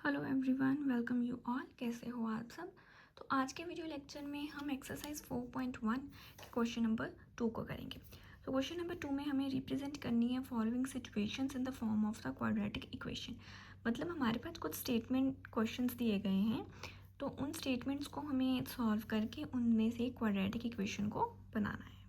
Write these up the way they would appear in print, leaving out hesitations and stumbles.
Hello everyone, welcome you all. कैसे हो आप सब। तो आज के वीडियो लेक्चर में हम एक्सरसाइज 4.1 के क्वेश्चन नंबर 2 को करेंगे। तो क्वेश्चन नंबर 2 में हमें रिप्रेजेंट करनी है following situations in the form of the quadratic equation. मतलब हमारे पास कुछ स्टेटमेंट क्वेश्चंस दिए गए हैं, तो उन स्टेटमेंट्स को हमें सॉल्व करके उनमें से क्वाड्रेटिक इक्वेशन को बनाना है।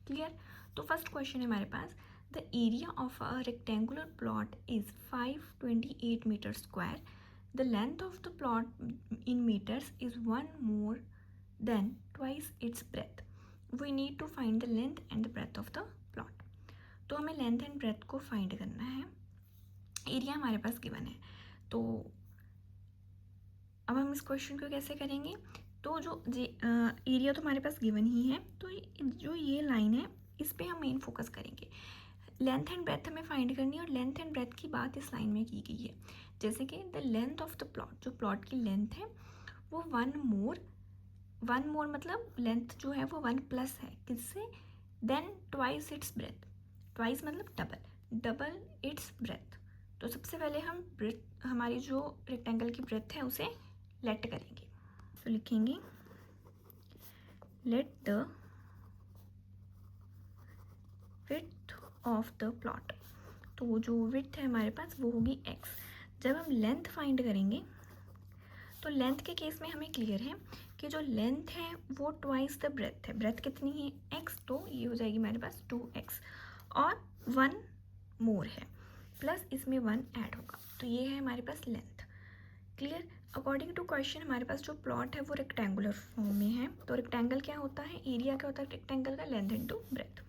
क्लियर। तो फर्स्ट क्वेश्चन है हमारे पास, the area of a rectangular plot is 528 metre square. The length of the plot in meters is one more than twice its breadth. We need to find the length and the breadth of the plot. तो हमें length and breadth को find करना है। Area हमारे पास given है, तो अब हम इस क्वेश्चन को कैसे करेंगे। तो जो एरिया तो हमारे पास गिवन ही है, तो जो ये लाइन है इस पर हम मेन फोकस करेंगे। लेंथ एंड ब्रेथ हमें फाइंड करनी है, और लेंथ एंड ब्रेथ की बात इस लाइन में की गई है। जैसे कि the length of the plot, जो प्लॉट की लेंथ है वो वन मोर मतलब लेंथ जो है वो 1 प्लस है किससे, then twice its breath. Twice मतलब डबल इट्स ब्रेथ। तो सबसे पहले हम ब्रेथ, हमारी जो रेक्टेंगल की ब्रेथ है उसे लेट करेंगे। तो लिखेंगे let the width of the plot. तो जो विड्थ है हमारे पास वो होगी x। जब हम लेंथ फाइंड करेंगे तो लेंथ के केस में हमें क्लियर है कि जो लेंथ है वो ट्वाइस द ब्रेथ है। ब्रेथ कितनी है x, तो ये हो जाएगी हमारे पास 2x, और 1 मोर है प्लस इसमें 1 ऐड होगा, तो ये है हमारे पास length. Clear. According to question हमारे पास जो प्लॉट है वो रेक्टेंगुलर फॉर्म में है। तो रेक्टेंगल क्या होता है, एरिया क्या होता है रेक्टेंगल का, लेंथ इनटू ब्रेथ।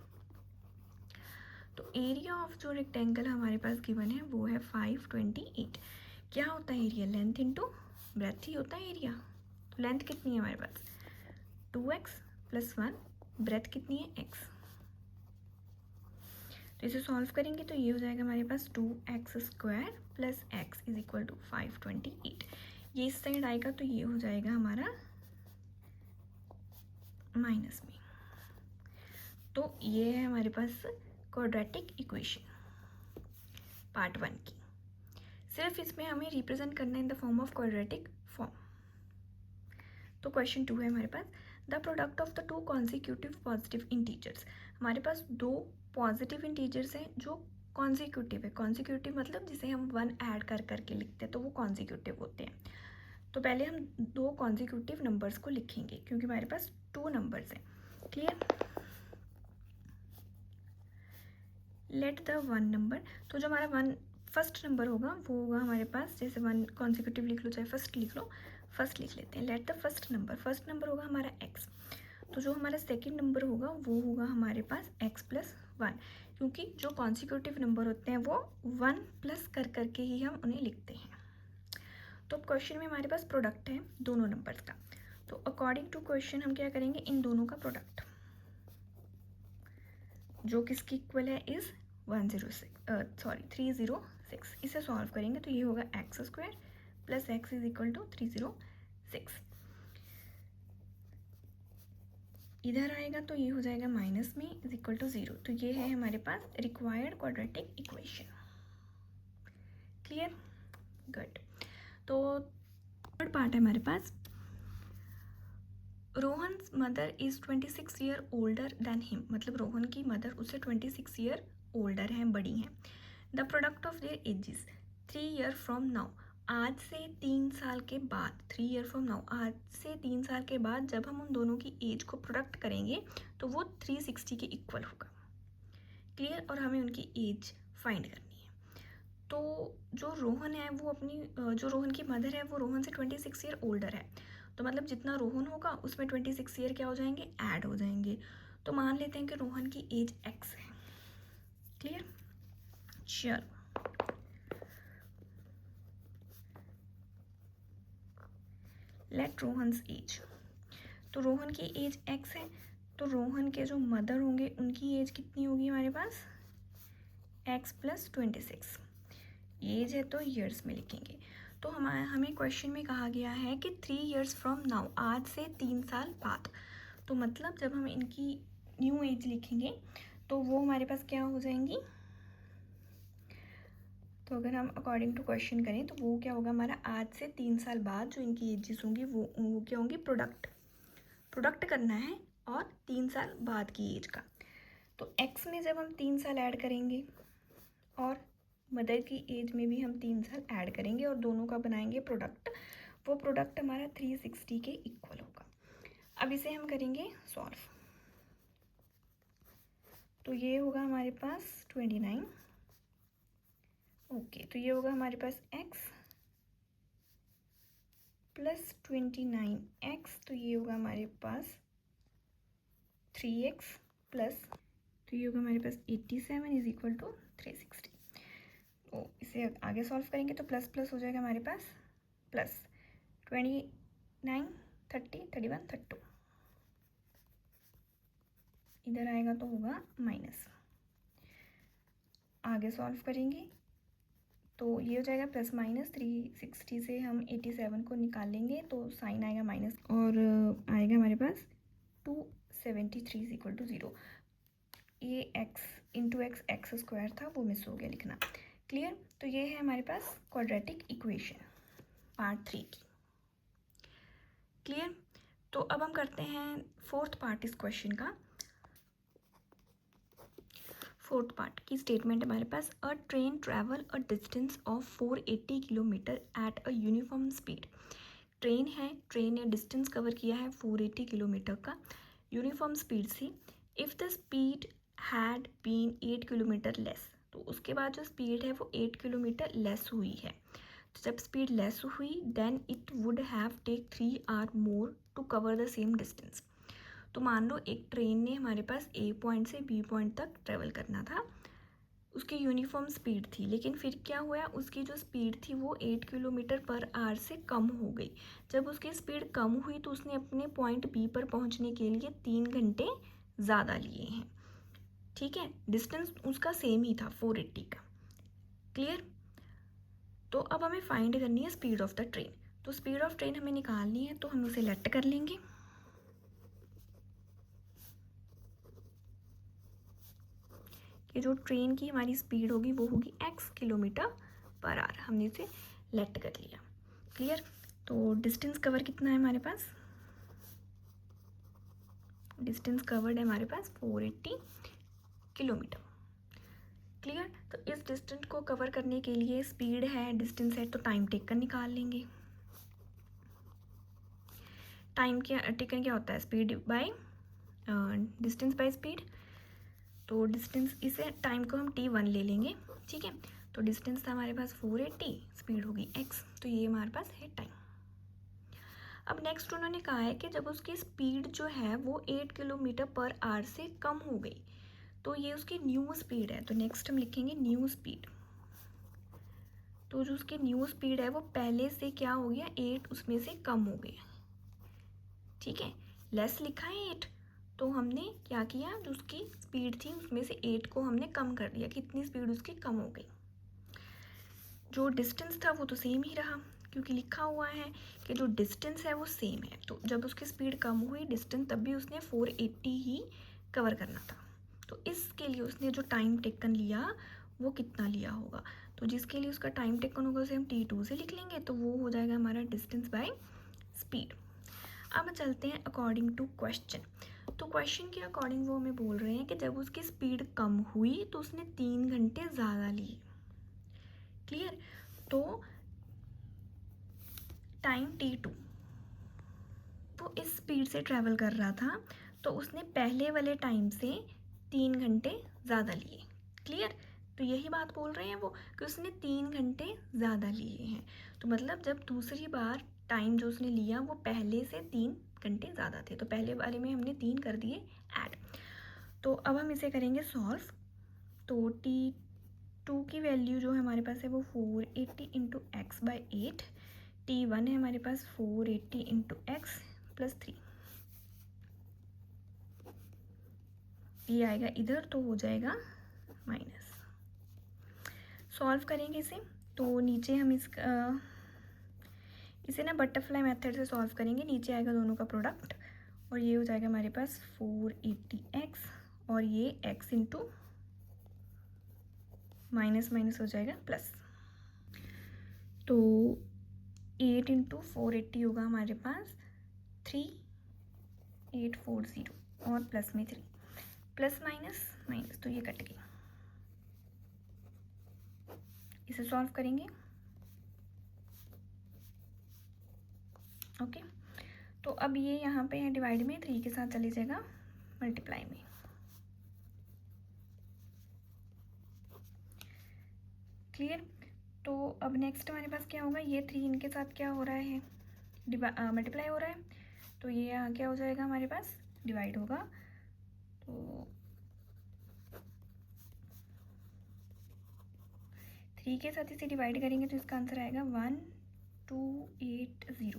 तो एरिया ऑफ जो रेक्टेंगल हमारे पास गिवन है वो है 528। क्या होता है एरिया, लेंथ इनटू ब्रेथ ही होता है एरिया। तो लेंथ कितनी है हमारे पास 2x प्लस 1, ब्रेथ कितनी है x। तो इसे सॉल्व करेंगे तो ये हो जाएगा हमारे पास 2x square plus x is equal to 528। ये इस साइड आएगा तो ये हो जाएगा हमारा माइनस में। तो ये है हमारे पास क्वाड्रेटिक इक्वेशन पार्ट 1 की। सिर्फ इसमें हमें रिप्रेजेंट करना है in the form of quadratic form. तो क्वेश्चन 2 है हमारे पास, the product of the two consecutive positive integers. हमारे पास दो पॉजिटिव इंटीजर्स हैं जो कॉन्जिक्यूटिव है। कॉन्जिक्यूटिव मतलब जिसे हम 1 ऐड कर करके लिखते हैं, तो वो कॉन्जिक्यूटिव होते हैं। तो पहले हम दो कॉन्जिक्यूटिव नंबर्स को लिखेंगे क्योंकि हमारे पास 2 नंबर्स हैं। क्लियर। लेट द 1 नंबर, तो जो हमारा 1 फर्स्ट नंबर होगा वो होगा हमारे पास, जैसे 1 कॉन्जिक्यूटिव लिख लो चाहे फर्स्ट लिख लो, फर्स्ट लिख लेते हैं। लेट द फर्स्ट नंबर होगा हमारा x। तो जो हमारा सेकंड नंबर होगा वो होगा हमारे पास x प्लस 1, क्योंकि जो कॉन्जिक्यूटिव नंबर होते हैं वो 1 प्लस कर करके ही हम उन्हें लिखते हैं। तो क्वेश्चन में हमारे पास प्रोडक्ट है दोनों नंबर्स का, तो अकॉर्डिंग टू क्वेश्चन हम क्या करेंगे, इन दोनों का प्रोडक्ट जो किसकी इक्वल है इज 306। इसे सॉल्व करेंगे तो ये होगा x square plus x is equal to 306। इधर आएगा तो ये हो जाएगा माइनस में इज इक्वल टू 0। तो ये है हमारे पास required quadratic equation. Clear, good. तो थर्ड पार्ट है हमारे पास, Rohan's mother is 26 year older than him. मतलब रोहन की मदर उससे 26 ईयर ओल्डर हैं, बड़ी हैं। The product of their edges 3 year from now. आज से 3 साल के बाद, 3 ईयर फ्रॉम नाउ, आज से 3 साल के बाद जब हम उन दोनों की एज को प्रोडक्ट करेंगे तो वो 360 के इक्वल होगा। क्लियर। और हमें उनकी एज फाइंड करनी है। तो जो रोहन है वो अपनी, जो रोहन की मदर है वो रोहन से 26 ईयर ओल्डर है, तो मतलब जितना रोहन होगा उसमें 26 ईयर क्या हो जाएंगे, ऐड हो जाएंगे। तो मान लेते हैं कि रोहन की एज x है। क्लियर। चलो लेट रोहन्स एज, तो रोहन की एज x है, तो रोहन के जो मदर होंगे उनकी एज कितनी होगी हमारे पास x प्लस 26। एज है तो ईयर्स में लिखेंगे। तो हमें क्वेश्चन में कहा गया है कि 3 ईयर्स फ्रॉम नाउ, आज से 3 साल बाद। तो मतलब जब हम इनकी न्यू एज लिखेंगे तो वो हमारे पास क्या हो जाएंगी, तो अगर हम अकॉर्डिंग टू क्वेश्चन करें तो वो क्या होगा हमारा, आज से 3 साल बाद जो इनकी एजेस होंगी वो क्या होंगी, प्रोडक्ट करना है और 3 साल बाद की एज का। तो एक्स में जब हम 3 साल ऐड करेंगे और मदर की एज में भी हम 3 साल ऐड करेंगे और दोनों का बनाएंगे प्रोडक्ट, वो प्रोडक्ट हमारा 360 के इक्वल होगा। अब इसे हम करेंगे सॉल्व। तो ये होगा हमारे पास 29। ओके, तो ये होगा हमारे पास x प्लस 29x, तो ये होगा हमारे पास 3x प्लस, तो ये होगा हमारे पास 87 इज इक्वल टू 360। तो इसे आगे सॉल्व करेंगे तो प्लस प्लस हो जाएगा हमारे पास, प्लस 29 30 31 32, इधर आएगा तो होगा माइनस। आगे सॉल्व करेंगे तो ये हो जाएगा प्लस माइनस, 360 से हम 87 को निकाल लेंगे तो साइन आएगा माइनस और आएगा हमारे पास 273 इज इक्वल टू 0। ये x इंटू एक्स स्क्वायर था वो मिस हो गया लिखना। क्लियर। तो ये है हमारे पास क्वाड्रेटिक इक्वेशन पार्ट 3 की। क्लियर। तो अब हम करते हैं फोर्थ पार्ट इस क्वेश्चन का। फोर्थ पार्ट की स्टेटमेंट हमारे पास, a train travel a distance of 480 kilometre at a uniform speed. Train है, ट्रेन ने डिस्टेंस कवर किया है 480 किलोमीटर का यूनिफॉर्म स्पीड से। If the speed had been 8 kilometre less, तो उसके बाद जो स्पीड है वो 8 किलोमीटर लेस हुई है। तो जब स्पीड लेस हुई then it would have take 3 hour more to cover the same distance. तो मान लो एक ट्रेन ने हमारे पास ए पॉइंट से बी पॉइंट तक ट्रेवल करना था, उसकी यूनिफॉर्म स्पीड थी, लेकिन फिर क्या हुआ, उसकी जो स्पीड थी वो 8 किलोमीटर पर आवर से कम हो गई। जब उसकी स्पीड कम हुई तो उसने अपने पॉइंट बी पर पहुंचने के लिए 3 घंटे ज़्यादा लिए हैं। ठीक है, डिस्टेंस उसका सेम ही था 480 का। क्लियर। तो अब हमें फाइंड करनी है स्पीड ऑफ द ट्रेन। तो स्पीड ऑफ ट्रेन हमें निकालनी है तो हम उसे लेट कर लेंगे। कि जो ट्रेन की हमारी स्पीड होगी वो होगी x किलोमीटर पर आवर, हमने इसे लेट कर लिया। क्लियर। तो डिस्टेंस कवर कितना है हमारे पास, डिस्टेंस कवर्ड है हमारे पास 480 किलोमीटर। क्लियर। तो इस डिस्टेंस को कवर करने के लिए स्पीड है, डिस्टेंस है, तो टाइम टेकन निकाल लेंगे। टाइम टेकन क्या होता है, speed by distance by speed. तो डिस्टेंस, इसे टाइम को हम t1 ले लेंगे। ठीक है, तो डिस्टेंस था हमारे पास 480, स्पीड होगी x, तो ये हमारे पास है टाइम। अब नेक्स्ट उन्होंने कहा है कि जब उसकी स्पीड जो है वो 8 किलोमीटर पर आवर से कम हो गई, तो ये उसकी न्यू स्पीड है। तो नेक्स्ट हम लिखेंगे न्यू स्पीड। तो जो उसकी न्यू स्पीड है वो पहले से क्या हो गया, 8 उसमें से कम हो गया। ठीक है, लेस लिखा है 8, तो हमने क्या किया, जो उसकी स्पीड थी उसमें से 8 को हमने कम कर दिया, कितनी स्पीड उसकी कम हो गई। जो डिस्टेंस था वो तो सेम ही रहा, क्योंकि लिखा हुआ है कि जो डिस्टेंस है वो सेम है। तो जब उसकी स्पीड कम हुई डिस्टेंस, तब भी उसने 480 ही कवर करना था। तो इसके लिए उसने जो टाइम टेकन लिया वो कितना लिया होगा, तो जिसके लिए उसका टाइम टेकन होगा उसे हम t2 से लिख लेंगे, तो वो हो जाएगा हमारा डिस्टेंस बाय स्पीड। अब चलते हैं अकॉर्डिंग टू क्वेश्चन। तो क्वेश्चन के अकॉर्डिंग वो हमें बोल रहे हैं कि जब उसकी स्पीड कम हुई तो उसने 3 घंटे ज़्यादा लिए। क्लियर। तो टाइम t2 तो इस स्पीड से ट्रैवल कर रहा था, तो उसने पहले वाले टाइम से 3 घंटे ज़्यादा लिए। क्लियर। तो यही बात बोल रहे हैं वो कि उसने 3 घंटे ज़्यादा लिए हैं। तो मतलब जब दूसरी बार टाइम जो उसने लिया वो पहले से 3 घंटे ज़्यादा थे, तो पहले वाले में हमने 3 कर दिए ऐड। तो अब हम इसे करेंगे सॉल्व। तो t2 की वैल्यू जो है हमारे पास है वो 480 इंटू एक्स बाई 8, t1 है हमारे पास 480 इंटू एक्स प्लस 3, ये आएगा इधर तो हो जाएगा माइनस। सॉल्व करेंगे इसे, तो नीचे हम इसे ना बटरफ्लाई मेथड से सॉल्व करेंगे। नीचे आएगा दोनों का प्रोडक्ट और ये हो जाएगा हमारे पास 480x और ये x इंटू माइनस माइनस हो जाएगा प्लस। तो 8 इंटू 480 होगा हमारे पास 3840 और प्लस में 3, प्लस माइनस माइनस, तो ये कट गई। इसे सॉल्व करेंगे। ओके, तो अब ये यहाँ पे है डिवाइड में, 3 के साथ चले जाएगा मल्टीप्लाई में। क्लियर। तो अब नेक्स्ट हमारे पास क्या होगा, ये 3 इनके साथ क्या हो रहा है, मल्टीप्लाई हो रहा है, तो ये यहाँ क्या हो जाएगा हमारे पास, डिवाइड होगा। तो 3 के साथ इसे डिवाइड करेंगे तो इसका आंसर आएगा 1280।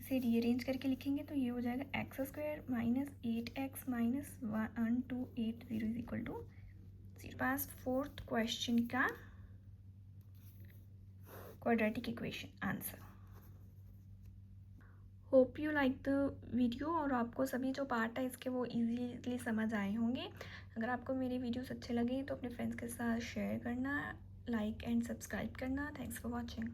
इसे रीअरेंज करके लिखेंगे तो ये हो जाएगा x² minus 8x minus 1280 is equal to 0। पास फोर्थ क्वेश्चन का quadratic equation answer. Hope you like the video, और आपको सभी जो पार्ट है इसके वो इजीली समझ आए होंगे। अगर आपको मेरे वीडियोस अच्छे लगे तो अपने फ्रेंड्स के साथ शेयर करना, लाइक एंड सब्सक्राइब करना। Thanks for watching.